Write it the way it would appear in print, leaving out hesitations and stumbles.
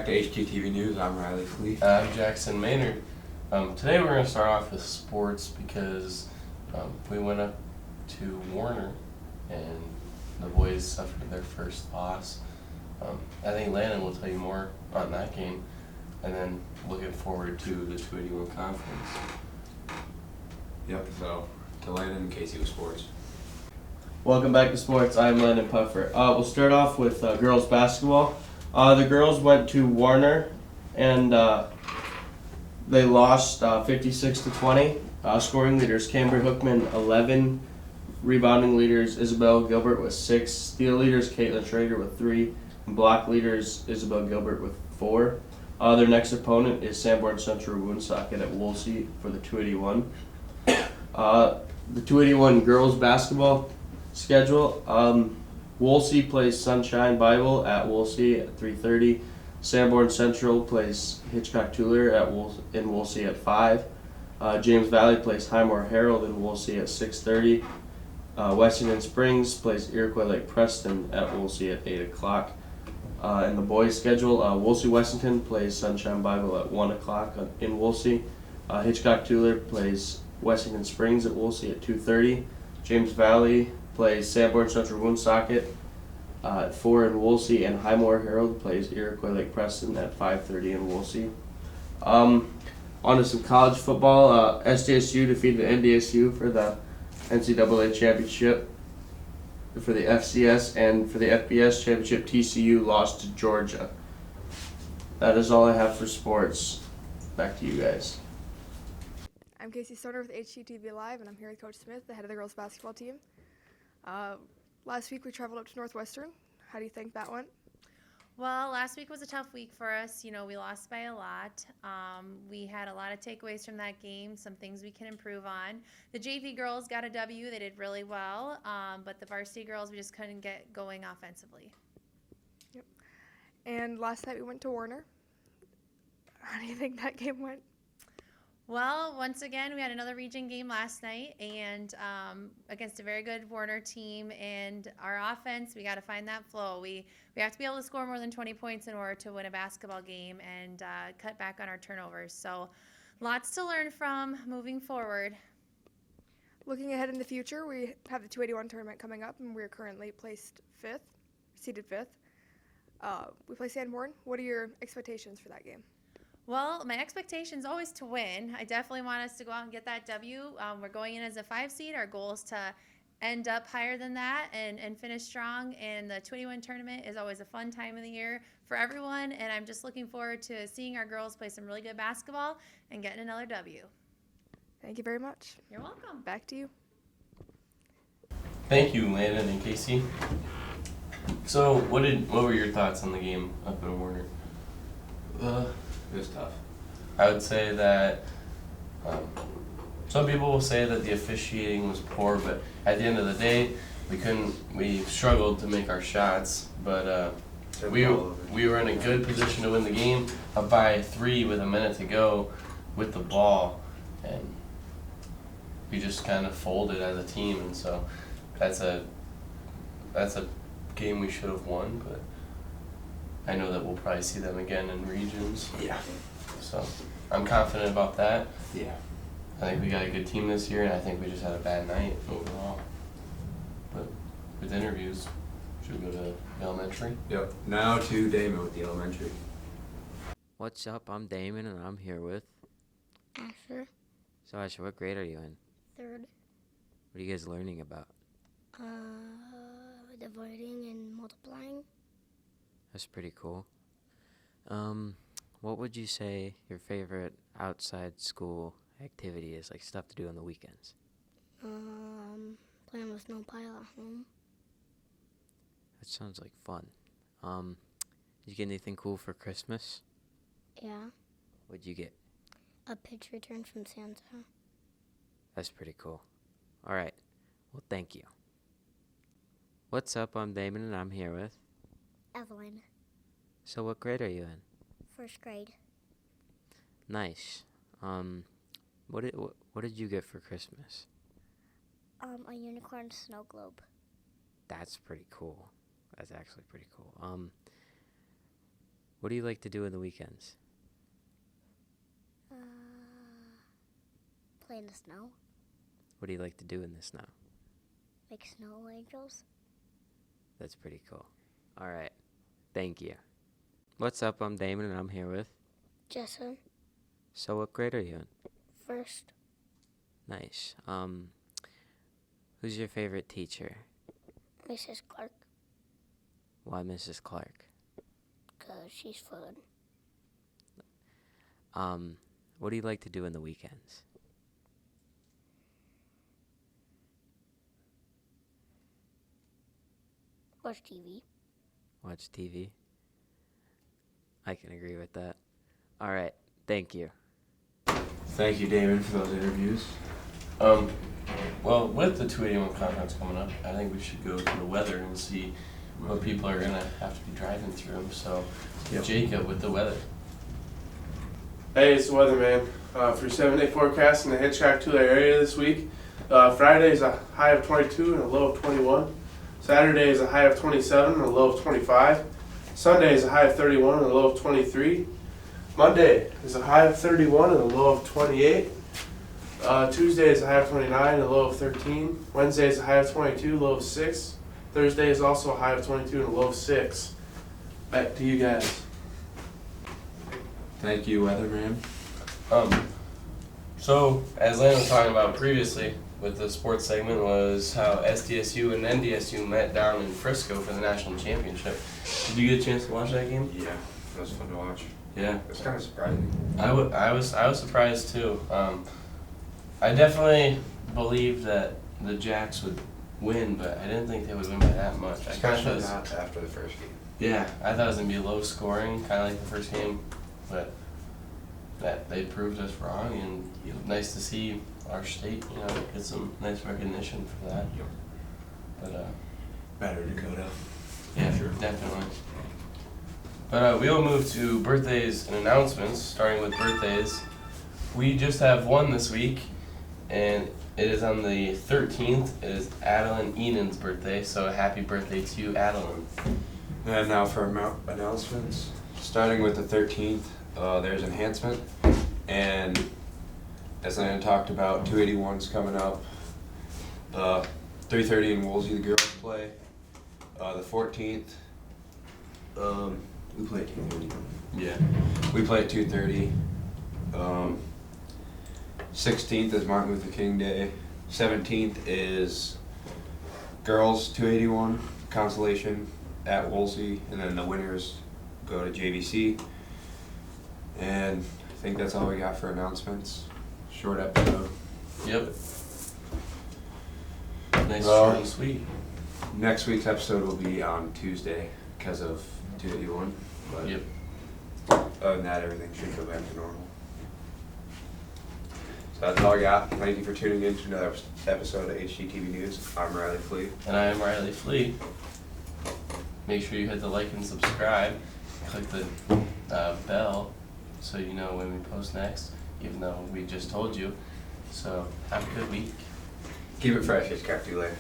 to HTTV News. I'm Riley Fleet. I'm Jackson Maynard. Today we're going to start off with sports because we went up to Warner and the boys suffered their first loss. I think Landon will tell you more on that game, and then looking forward to the 281 conference. Yep, so to Landon and Casey with sports. Welcome back to sports. I'm Landon Puffer. We'll start off with girls basketball. The girls went to Warner and they lost 56-20. Scoring leaders: Camber Hookman 11, rebounding leaders Isabel Gilbert with 6, steal leaders Caitlin Schrager with 3, and block leaders Isabel Gilbert with 4. Their next opponent is Sanborn Central Woonsocket at Woolsey for the 281. The 281 girls basketball schedule: Woolsey plays Sunshine Bible at Woolsey at 3:30. Sanborn Central plays Hitchcock-Tulare in Woolsey at 5. James Valley plays Highmore Herald in Woolsey at 6:30. Wessington Springs plays Iroquois Lake Preston at Woolsey at 8 o'clock. In the boys' schedule, Woolsey Wessington plays Sunshine Bible at 1 o'clock in Woolsey. Hitchcock-Tulare plays Wessington Springs at Woolsey at 2:30. James Valley plays Sanborn Central Woonsocket at 4 in Woolsey, and Highmore Herald plays Iroquois Lake Preston at 5:30 in Woolsey. On to some college football. SDSU defeated NDSU for the NCAA championship. For the FCS and for the FBS championship, TCU lost to Georgia. That is all I have for sports. Back to you guys. I'm Casey Stoner with HTTV.live, and I'm here with Coach Smith, the head of the girls basketball team. Last week we traveled up to Northwestern. How do you think that went? Well, last week was a tough week for us. You know, we lost by a lot. We had a lot of takeaways from that game, some things we can improve on. The JV girls got a W. They did really well. But the varsity girls, we just couldn't get going offensively. Yep. And last night we went to Warner. How do you think that game went? Well, once again, we had another region game last night, and against a very good Warner team. And our offense, we got to find that flow. We have to be able to score more than 20 points in order to win a basketball game and cut back on our turnovers. So lots to learn from moving forward. Looking ahead in the future, we have the 281 tournament coming up, and we're currently seeded fifth. We play Sanborn. What are your expectations for that game? Well, my expectation is always to win. I definitely want us to go out and get that W. We're going in as a 5 seed. Our goal is to end up higher than that and finish strong. And the 281 tournament is always a fun time of the year for everyone. And I'm just looking forward to seeing our girls play some really good basketball and getting another W. Thank you very much. You're welcome. Back to you. Thank you, Landon and Casey. So, what were your thoughts on the game up in Warner? It was tough. I would say that some people will say that the officiating was poor, but at the end of the day, we struggled to make our shots, but we were in a good position to win the game, up by 3 with a minute to go with the ball, and we just kind of folded as a team, and so that's a game we should have won, but I know that we'll probably see them again in regions. Yeah. So I'm confident about that. Yeah. I think we got a good team this year, and I think we just had a bad night overall. But with interviews, should we go to elementary? Yep. Now to Damon with the elementary. What's up? I'm Damon, and I'm here with Asher. So Asher, what grade are you in? 3rd. What are you guys learning about? Dividing and multiplying. That's pretty cool. What would you say your favorite outside school activity is, like stuff to do on the weekends? Playing with snow pile at home. That sounds like fun. Did you get anything cool for Christmas? Yeah. What'd you get? A pitch return from Santa. That's pretty cool. All right. Well, thank you. What's up? I'm Damon, and I'm here with Evelyn. So what grade are you in? 1st grade. Nice. What did you get for Christmas? A unicorn snow globe. That's pretty cool. That's actually pretty cool. What do you like to do in the weekends? Play in the snow. What do you like to do in the snow? Make snow angels. That's pretty cool. All right. Thank you. What's up? I'm Damon, and I'm here with. Jessamine. So, what grade are you in? First. Nice. Who's your favorite teacher? Mrs. Clark. Why Mrs. Clark? Because she's fun. What do you like to do in the weekends? Watch TV. Watch TV? I can agree with that. All right. Thank you. Thank you, Damon, for those interviews. Well, with the 281 conference coming up, I think we should go to the weather and see what people are gonna have to be driving through. So, Yep. Jacob, with the weather. Hey, it's the weatherman. For your 7-day forecast in the Hitchcock-Tulare area this week, Friday is a high of 22 and a low of 21. Saturday is a high of 27 and a low of 25. Sunday is a high of 31 and a low of 23. Monday is a high of 31 and a low of 28. Tuesday is a high of 29 and a low of 13. Wednesday is a high of 22, low of 6. Thursday is also a high of 22 and a low of 6. Back to you guys. Thank you, weatherman. So, as Landon was talking about previously with the sports segment, was how SDSU and NDSU met down in Frisco for the national championship. Did you get a chance to watch that game? Yeah, that was fun to watch. Yeah. It was kind of surprising. I was surprised too. I definitely believed that the Jacks would win, but I didn't think they would win by that much. I kind of Especially thought, not after the first game. yeah, I thought it was gonna be low scoring, kind of like the first game, but that they proved us wrong, and nice to see our state, get some nice recognition for that. Yep. But Better Dakota. yeah, Sure. definitely. But we'll move to birthdays and announcements, starting with birthdays. We just have one this week, and it is on the 13th. It is Adeline Enan's birthday, so happy birthday to you, Adeline. And now for announcements. Starting with the 13th, there's enhancement. And as I talked about, 281's coming up. 3:30 in Woolsey, the girls play. The 14th, we play at 2:30. Yeah. We play at 2:30. 16th is Martin Luther King Day. 17th is girls 281 consolation at Woolsey, and then the winners go to JVC. And I think that's all we got for announcements. Short episode. Yep. Nice, Well, short and sweet. Next week's episode will be on Tuesday because of 281. But Yep. other than that, everything should go back to normal. So that's all I got. Thank you for tuning in to another episode of HTTV News. I'm Riley Fleet. And I am Riley Flea. Make sure you hit the like and subscribe. Click the bell so you know when we post next, even though we just told you. So have a good week. Keep it fresh, Hitchcock-Tulare.